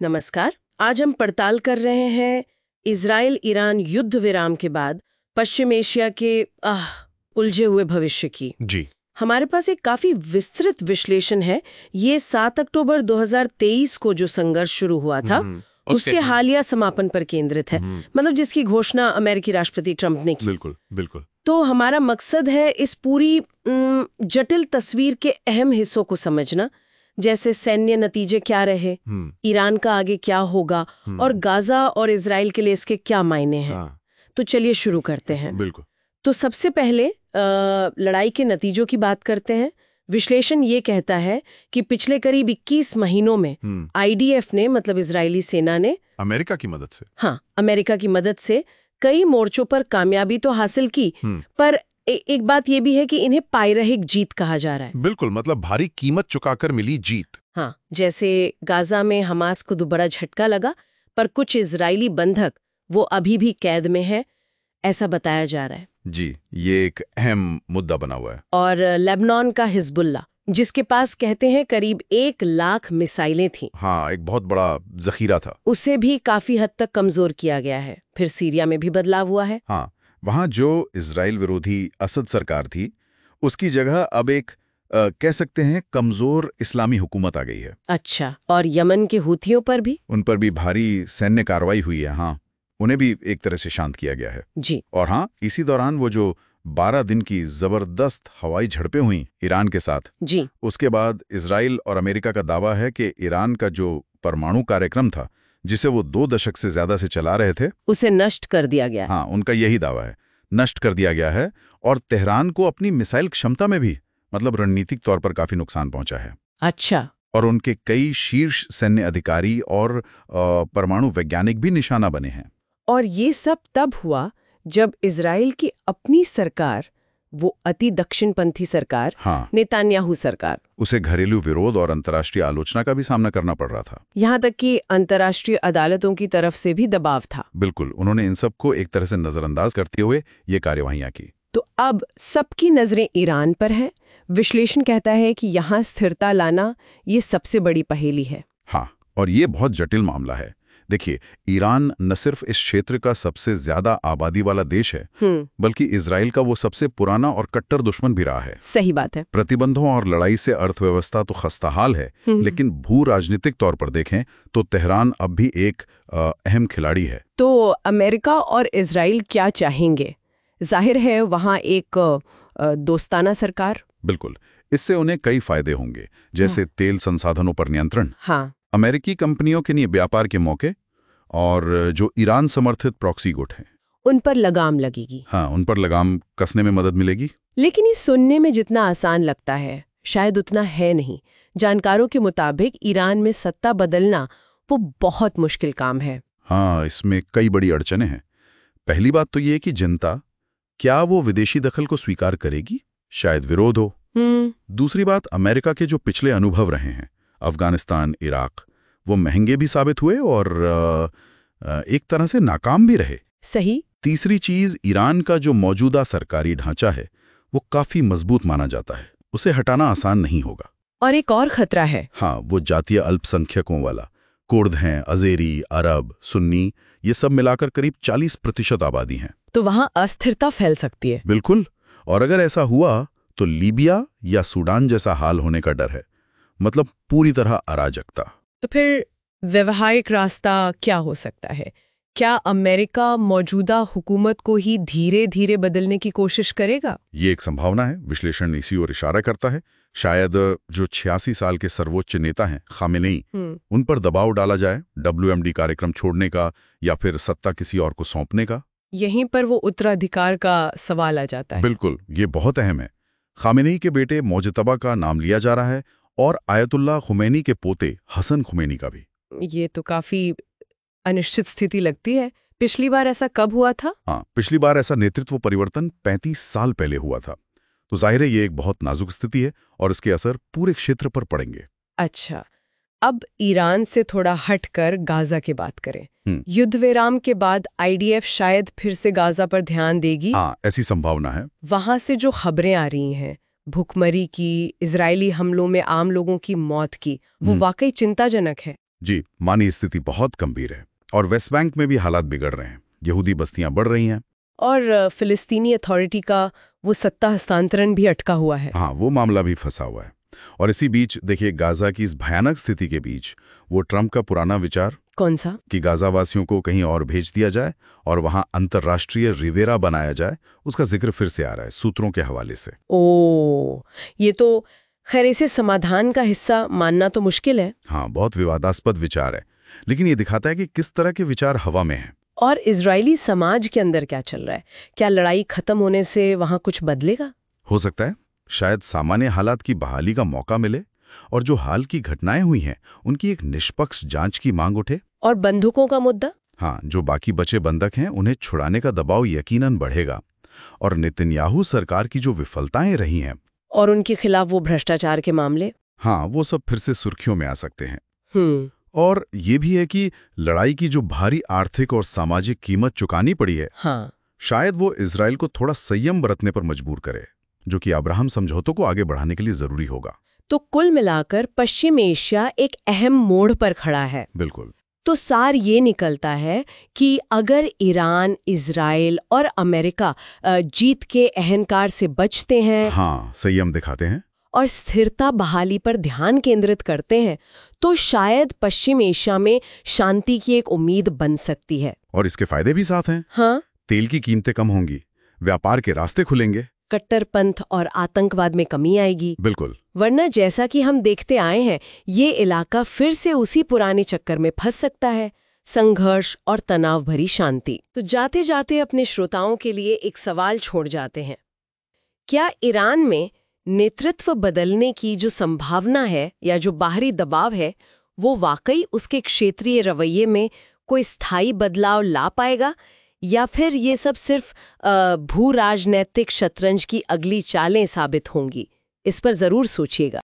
नमस्कार। आज हम पड़ताल कर रहे हैं इजराइल ईरान युद्ध विराम के बाद पश्चिम एशिया के उलझे हुए भविष्य की। जी। हमारे पास एक काफी विस्तृत विश्लेषण है। ये 7 अक्टूबर 2023 को जो संघर्ष शुरू हुआ था उसके हालिया समापन पर केंद्रित है, मतलब जिसकी घोषणा अमेरिकी राष्ट्रपति ट्रंप ने की। बिल्कुल बिल्कुल। तो हमारा मकसद है इस पूरी जटिल तस्वीर के अहम हिस्सों को समझना, जैसे सैन्य नतीजे क्या रहे, ईरान का आगे क्या होगा और गाजा और इजराइल के लिए इसके क्या मायने हैं। तो चलिए शुरू करते हैं। बिल्कुल। तो सबसे पहले लड़ाई के नतीजों की बात करते हैं। विश्लेषण ये कहता है कि पिछले करीब 21 महीनों में आईडीएफ ने, मतलब इजरायली सेना ने, अमेरिका की मदद से कई मोर्चों पर कामयाबी तो हासिल की, पर एक बात ये भी है कि इन्हें पायरहिक जीत कहा जा रहा है। बिल्कुल, मतलब भारी कीमत चुकाकर मिली जीत। हाँ, जैसे गाजा में हमास को तो बड़ा झटका लगा, पर कुछ इजरायली बंधक वो अभी भी कैद में है, ऐसा बताया जा रहा है। जी, ये एक अहम मुद्दा बना हुआ है। और लेबनान का हिजबुल्ला, जिसके पास कहते हैं करीब 1 लाख मिसाइलें थीं। हाँ, एक बहुत बड़ा जखीरा था। उसे भी काफी हद तक कमजोर किया गया है। फिर सीरिया में भी बदलाव हुआ है। हाँ, वहाँ जो इजराइल विरोधी असद सरकार थी, उसकी जगह अब एक कह सकते हैं कमजोर इस्लामी हुकूमत आ गई है। अच्छा, और यमन के हूथियों पर भी? उन पर भी भारी सैन्य कार्रवाई हुई है। हाँ, उन्हें भी एक तरह से शांत किया गया है। जी। और हाँ, इसी दौरान वो जो 12 दिन की जबरदस्त हवाई झड़पें हुई ईरान के साथ, जी, उसके बाद इजराइल और अमेरिका का दावा है कि ईरान का जो परमाणु कार्यक्रम था, जिसे वो 2 दशक से ज्यादा से चला रहे थे, उसे नष्ट कर दिया गया। हाँ, उनका यही दावा है, नष्ट कर दिया गया है। और तेहरान को अपनी मिसाइल क्षमता में भी, मतलब रणनीतिक तौर पर काफी नुकसान पहुंचा है। अच्छा। और उनके कई शीर्ष सैन्य अधिकारी और परमाणु वैज्ञानिक भी निशाना बने हैं। और ये सब तब हुआ जब इजराइल की अपनी सरकार, वो अति दक्षिणपंथी सरकार, हाँ, नेतान्याहू सरकार, उसे घरेलू विरोध और अंतर्राष्ट्रीय आलोचना का भी सामना करना पड़ रहा था। यहाँ तक कि अंतर्राष्ट्रीय अदालतों की तरफ से भी दबाव था। बिल्कुल, उन्होंने इन सब को एक तरह से नजरअंदाज करते हुए ये कार्यवाहियां की। तो अब सबकी नजरें ईरान पर हैं। विश्लेषण कहता है कि यहाँ स्थिरता लाना ये सबसे बड़ी पहेली है। हाँ, और ये बहुत जटिल मामला है। देखिए, ईरान न सिर्फ इस क्षेत्र का सबसे ज्यादा आबादी वाला देश है, बल्कि इजराइल का वो सबसे पुराना और कट्टर दुश्मन भी रहा है। सही बात है। प्रतिबंधों और लड़ाई से अर्थव्यवस्था तो खस्ताहाल है, लेकिन भू राजनीतिक तौर पर देखें तो तेहरान अब भी एक अहम खिलाड़ी है। तो अमेरिका और इजराइल क्या चाहेंगे? जाहिर है वहाँ एक दोस्ताना सरकार। बिल्कुल, इससे उन्हें कई फायदे होंगे, जैसे तेल संसाधनों पर नियंत्रण, हाँ, अमेरिकी कंपनियों के लिए व्यापार के मौके, और जो ईरान समर्थित प्रॉक्सी गुट हैं, उन पर लगाम लगेगी। हाँ, उन पर लगाम कसने में मदद मिलेगी। लेकिन ये सुनने में जितना आसान लगता है, शायद उतना है नहीं। जानकारों के मुताबिक ईरान में सत्ता बदलना वो बहुत मुश्किल काम है। हाँ, इसमें कई बड़ी अड़चनें हैं। पहली बात तो ये कि जनता, क्या वो विदेशी दखल को स्वीकार करेगी? शायद विरोध हो। दूसरी बात, अमेरिका के जो पिछले अनुभव रहे हैं, अफगानिस्तान, इराक, वो महंगे भी साबित हुए और एक तरह से नाकाम भी रहे। सही। तीसरी चीज, ईरान का जो मौजूदा सरकारी ढांचा है वो काफी मजबूत माना जाता है, उसे हटाना आसान नहीं होगा। और एक और खतरा है। हाँ, वो जातीय अल्पसंख्यकों वाला, कुर्द हैं, अजेरी, अरब, सुन्नी, ये सब मिलाकर करीब 40% आबादी हैं। तो वहाँ अस्थिरता फैल सकती है। बिल्कुल, और अगर ऐसा हुआ तो लीबिया या सूडान जैसा हाल होने का डर है, मतलब पूरी तरह अराजकता। तो फिर व्यवहारिक रास्ता क्या हो सकता है? क्या अमेरिका मौजूदा हुकूमत को ही धीरे धीरे बदलने की कोशिश करेगा? ये एक संभावना है, विश्लेषण इसी ओर इशारा करता है। शायद जो 86 साल के सर्वोच्च नेता हैं खामेनेई, उन पर दबाव डाला जाए WMD कार्यक्रम छोड़ने का या फिर सत्ता किसी और को सौंपने का। यहीं पर वो उत्तराधिकार का सवाल आ जाता है। बिल्कुल, ये बहुत अहम है। खामेनेई के बेटे मोजतबा का नाम लिया जा रहा है और आयतुल्लाह खुमैनी के पोते हसन खुमैनी का भी। ये तो काफी अनिश्चित स्थिति लगती है। पिछली बार ऐसा कब हुआ था? हाँ, पिछली बार ऐसा नेतृत्व परिवर्तन 35 साल पहले हुआ था। तो जाहिर है ये एक बहुत नाजुक स्थिति है और इसके असर पूरे क्षेत्र पर पड़ेंगे। अच्छा, अब ईरान से थोड़ा हटकर गाजा की बात करें। युद्ध विराम के बाद आईडीएफ शायद फिर से गाजा पर ध्यान देगी। हाँ, ऐसी संभावना है। वहां से जो खबरें आ रही हैं, भुखमरी की, इजरायली हमलों में आम लोगों की मौत की, वो वाकई चिंताजनक है। जी, मानी स्थिति बहुत गंभीर है और वेस्ट बैंक में भी हालात बिगड़ रहे हैं। यहूदी बस्तियां बढ़ रही हैं और फिलिस्तीनी अथॉरिटी का वो सत्ता हस्तांतरण भी अटका हुआ है। हाँ, वो मामला भी फंसा हुआ है। और इसी बीच देखिए, गाजा की इस भयानक स्थिति के बीच वो ट्रंप का पुराना विचार, कौन सा? कि गाजा वासियों को कहीं और भेज दिया जाए और वहां अंतर्राष्ट्रीय रिवेरा बनाया जाए, उसका जिक्र फिर से आ रहा है सूत्रों के हवाले से। ये तो खैर इसे समाधान का हिस्सा मानना तो मुश्किल है। हाँ, बहुत विवादास्पद विचार है, लेकिन ये दिखाता है कि किस तरह के विचार हवा में हैं। और इजरायली समाज के अंदर क्या चल रहा है? क्या लड़ाई खत्म होने से वहां कुछ बदलेगा? हो सकता है शायद सामान्य हालात की बहाली का मौका मिले और जो हाल की घटनाएं हुई हैं उनकी एक निष्पक्ष जांच की मांग उठे। और बंदूकों का मुद्दा? हाँ, जो बाकी बचे बंधक हैं उन्हें छुड़ाने का दबाव यकीनन बढ़ेगा। और नेतन्याहू सरकार की जो विफलताएं रही हैं और उनके खिलाफ वो भ्रष्टाचार के मामले, हाँ, वो सब फिर से सुर्खियों में आ सकते हैं। हम्म और ये भी है कि लड़ाई की जो भारी आर्थिक और सामाजिक कीमत चुकानी पड़ी है, हाँ, शायद वो इजराइल को थोड़ा संयम बरतने पर मजबूर करे, जो कि अब्राहम समझौतों को आगे बढ़ाने के लिए जरूरी होगा। तो कुल मिलाकर पश्चिम एशिया एक अहम मोड़ पर खड़ा है। बिल्कुल। तो सार ये निकलता है कि अगर ईरान, इजराइल और अमेरिका जीत के अहंकार से बचते हैं, हाँ, संयम दिखाते हैं और स्थिरता बहाली पर ध्यान केंद्रित करते हैं, तो शायद पश्चिम एशिया में शांति की एक उम्मीद बन सकती है। और इसके फायदे भी साथ हैं। हाँ, तेल की कीमतें कम होंगी, व्यापार के रास्ते खुलेंगे, कट्टरपंथ और आतंकवाद में कमी आएगी। बिल्कुल। वरना जैसा कि हम देखते आए हैं, ये इलाका फिर से उसी पुराने चक्कर में फंस सकता है, संघर्ष और तनाव भरी शांति। तो जाते जाते अपने श्रोताओं के लिए एक सवाल छोड़ जाते हैं। क्या ईरान में नेतृत्व बदलने की जो संभावना है या जो बाहरी दबाव है, वो वाकई उसके क्षेत्रीय रवैये में कोई स्थायी बदलाव ला पाएगा, या फिर ये सब सिर्फ भू राजनैतिक शतरंज की अगली चालें साबित होंगी? इस पर जरूर सोचिएगा।